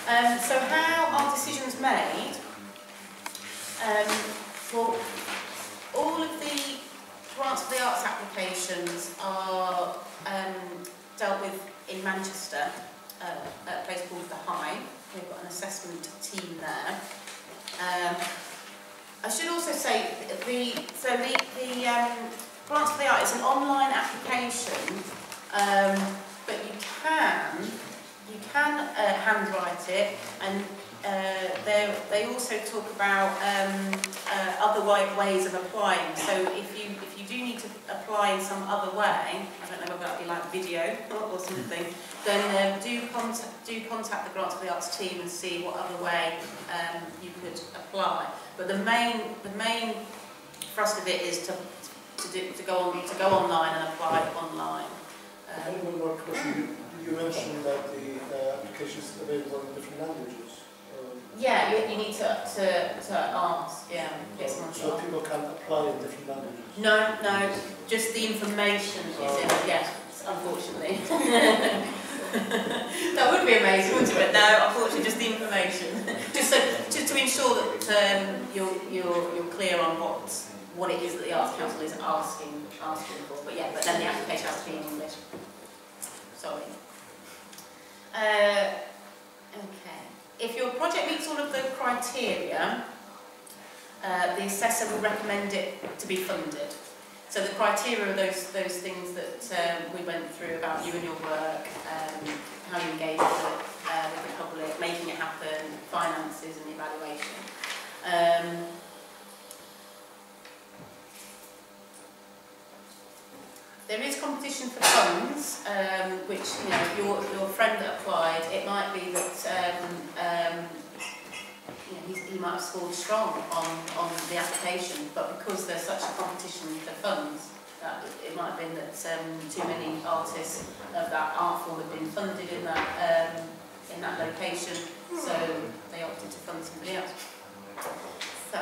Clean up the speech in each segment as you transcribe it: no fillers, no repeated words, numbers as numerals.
So how are decisions made? Well, all of the Grants for the Arts applications are dealt with in Manchester at a place called The Hive. We've got an assessment team there. I should also say the Grants for the Arts is an online application, but you can handwrite it, and they also talk about other ways of applying. So if you do need to apply in some other way, I don't know whether that be like video or something, then do contact the Grants for the Arts team and see what other way you could apply. But the main thrust of it is to go online and apply online. One more question. You mentioned that the application is available in different languages. Yeah, you need to ask, yeah, get someone to So people can apply in different languages? No, just the information is in it, yes, unfortunately. That would be amazing, wouldn't it? But no, unfortunately, just the information. Just to ensure that you're clear on what it is that the Arts Council is asking for. But yeah, but then the application has to be in English. Sorry. Okay. If your project meets all of the criteria, the assessor will recommend it to be funded. So the criteria are those things that we went through about you and your work, how you engage with the public, making it happen, finances and evaluation. There is competition for funds, which, you know, if your friend that applied, it might be that you know, he might have scored strong on the application, but because there's such a competition for funds, it might have been that too many artists of that art form had been funded in that location, so they opted to fund somebody else. So,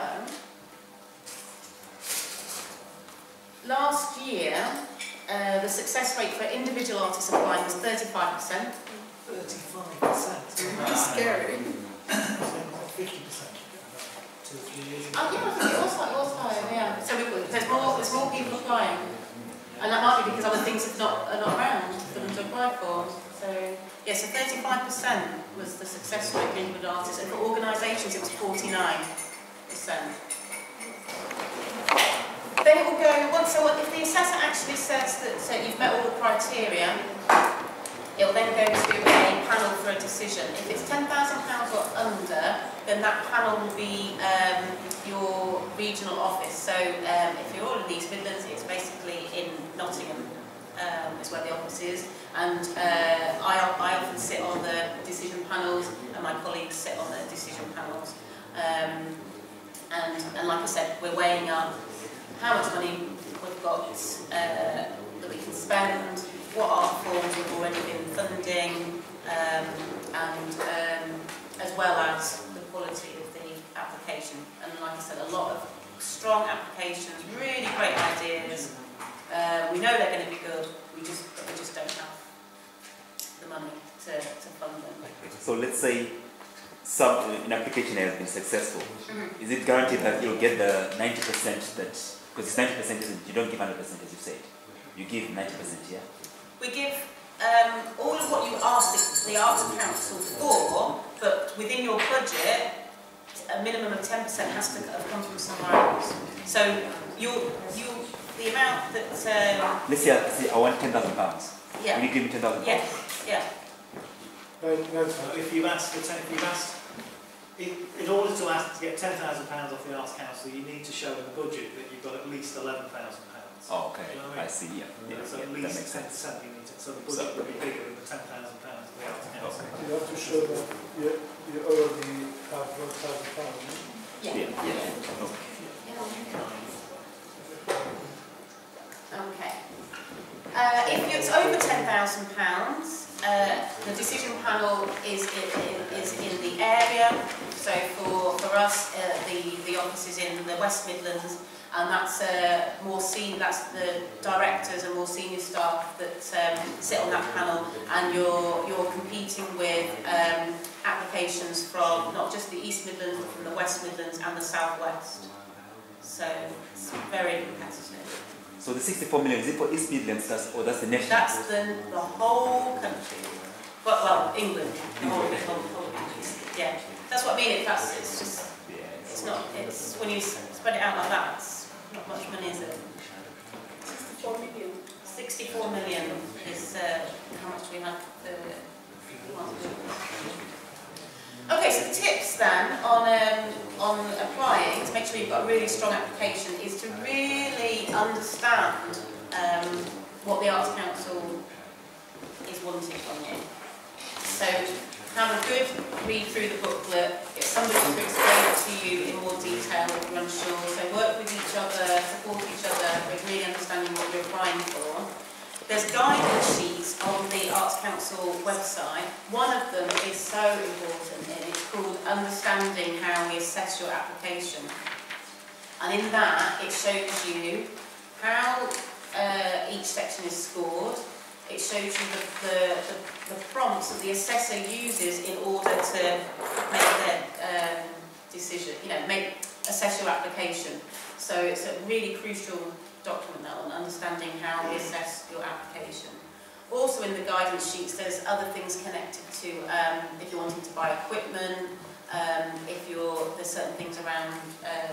last year, the success rate for individual artists applying was 35%. 35%? That's scary. 50%. 2 or 3 years ago. Oh yeah, I think it was higher, yeah. So there's more people applying. And that might be because other things are not around for them to apply for. So, yeah, so 35% was the success rate for individual artists, and for organisations it was 49%. Then it will go, so if the assessor actually says that you've met all the criteria, it will then go to a panel for a decision. If it's £10,000 or under, then that panel will be your regional office. So if you're all in the East Midlands, it's basically in Nottingham, is where the office is. And I often sit on the decision panels, and my colleagues sit on the decision panels. And like I said, we're weighing up how much money we've got that we can spend, what art forms have already been funding, and as well as the quality of the application. And like I said, a lot of strong applications, really great ideas. We know they're going to be good, we just don't have the money to fund them. So let's say an application has been successful. Is it guaranteed that you'll get the 90% that? Because it's 90%, isn't it? You don't give 100%, as you said. You give 90%, yeah? We give all of what you asked the Arts Council for, but within your budget, a minimum of 10% has to have come from somewhere else. So the amount that... Let's say I want £10,000. Yeah. Will you give me £10,000? Yes, yeah. If you've asked, in order to get £10,000 off the Arts Council, you need to show in the budget that you've got at least £11,000. Oh, okay. You know what I mean? I see, yeah. So at least 10% you need to, so the budget would be bigger than the £10,000 of the Arts Council. You have to show that you already have £1,000. Yeah. Okay. If it's over £10,000, the decision panel is in the area. So for us, the office is in the West Midlands, and that's more senior. That's the directors and more senior staff that sit on that panel, and you're competing with applications applications from not just the East Midlands, but from the West Midlands and the South West. So it's very competitive. So the 64 million, is it for East Midlands, or that's the national? That's the whole country. Well, England, the whole country. Yeah, that's what I mean. It's just, it's not, it's, when you spread it out like that, it's not much money, is it? 64 million. 64 million is how much we have the Okay, so the tips then on applying to make sure you've got a really strong application is to really understand what the Arts Council is wanting from you. So have a good read through the booklet. If somebody wants to explain it to you in more detail if you're unsure. So work with each other, support each other with really understanding what you're applying for. There's guidance sheets on the Arts Council website. One of them is so important, and it's called Understanding How We Assess Your Application. And in that, it shows you how each section is scored. It shows you the prompts that the assessor uses in order to make their decision, assess your application. So it's a really crucial document that on understanding how we assess your application. Also in the guidance sheets there's other things connected to if you're wanting to buy equipment, there's certain things around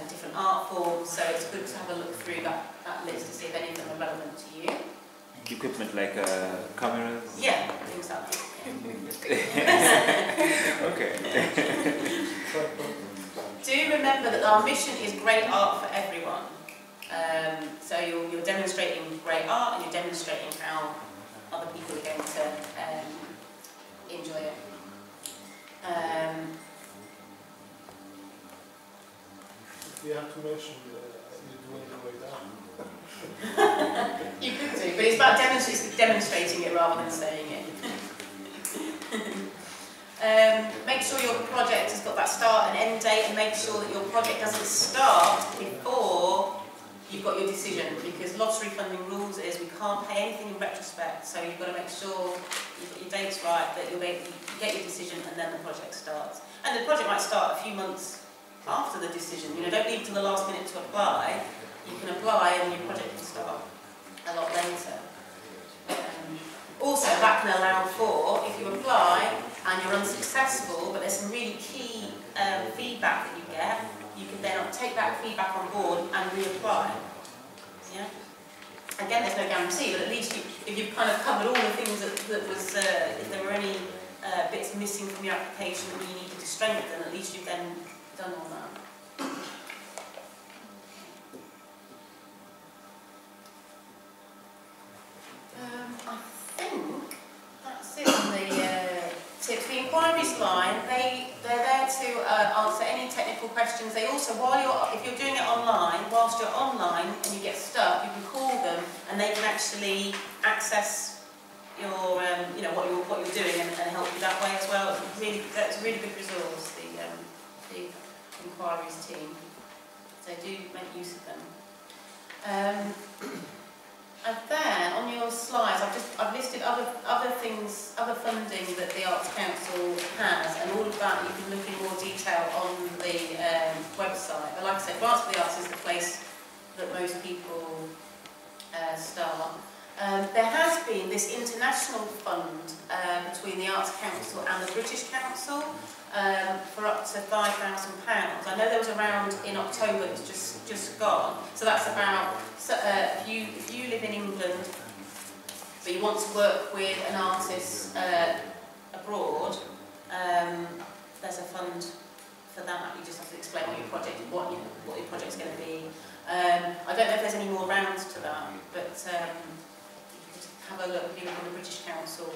different art forms, so it's good to have a look through that list to see if any of them are relevant to you. Equipment like cameras? Yeah, things like that. Okay. Do remember that our mission is great art for everyone. So you're demonstrating great art and you're demonstrating how other people are going to enjoy it. You have to mention you're doing the way down. You could do, but it's about demonstrating it rather than saying it. Make sure your project has got that start and end date, and make sure that your project doesn't start before you've got your decision, because lottery funding rules is we can't pay anything in retrospect, so you've got to make sure you've got your dates right, that you get your decision and then the project starts. And the project might start a few months after the decision, don't leave till the last minute to apply. You can apply and your project can start a lot later. Also, that can allow for, if you apply and you're unsuccessful, but there's some really key feedback that you get, you can then take that feedback on board and reapply. Yeah. Again, there's no guarantee, but at least if you've kind of covered all the things that was, if there were any bits missing from your application that you needed to strengthen, at least you've then done all that. I think that's it on the tips. The inquiries line, they're there to answer any technical questions. They also, if you're doing it online, whilst you're online and you get stuck, you can call them and they can actually access your, what you're doing and help you that way as well. That's a really good resource, the inquiries team. So do make use of them. And then on your slides, I've listed other things, other funding that the Arts Council has, and all of that you can look in more detail on the website. But like I said, Grants for the Arts is the place that most people start. There has been this international fund between the Arts Council and the British Council for up to £5,000. I know there was around in October, it's just gone. So that's about, if you live in England, but you want to work with an artist abroad, there's a fund for that. You just have to explain what your project's going to be. I don't know if there's any more rounds to that, but just have a look if you look on the British Council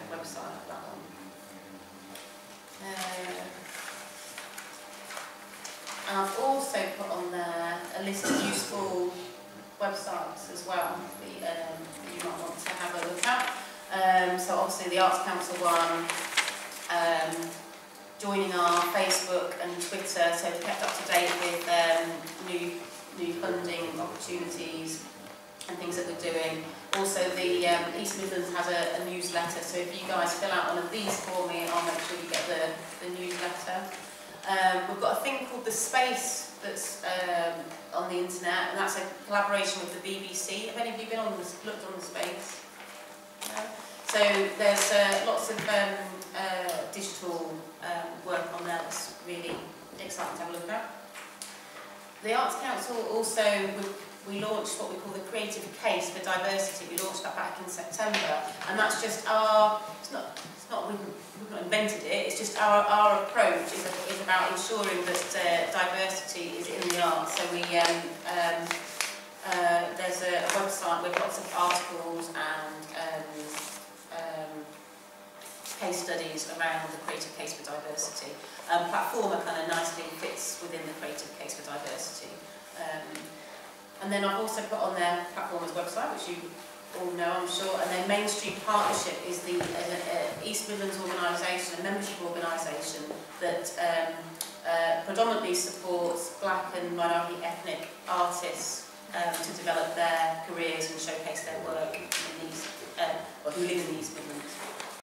website for that one. And I've also put on there a list of useful websites as well that you might want to have a look at. So obviously the Arts Council one, joining our Facebook and Twitter, so kept up to date with new funding opportunities and things that we're doing. Also the East Midlands has a newsletter, so if you guys fill out one of these for me, I'll make sure you get the Centre. We've got a thing called The Space that's on the internet, and that's a collaboration with the BBC. Have any of you been on this, looked on The Space? No? So there's lots of digital work on there that's really exciting to have a look at. The Arts Council also, we launched what we call the Creative Case for Diversity. We launched that back in September, and that's just our, we've not invented it, it's just our approach is about ensuring that diversity is in the arts. So we, there's a website with lots of articles and case studies around the Creative Case for Diversity. Platforma kind of nicely fits within the Creative Case for Diversity. And then I've also put on their Platforma's website, which you all know, I'm sure, and then Main Street Partnership is the East Midlands organisation, a membership organisation that predominantly supports black and minority ethnic artists to develop their careers and showcase their work in these, or who live in the East Midlands.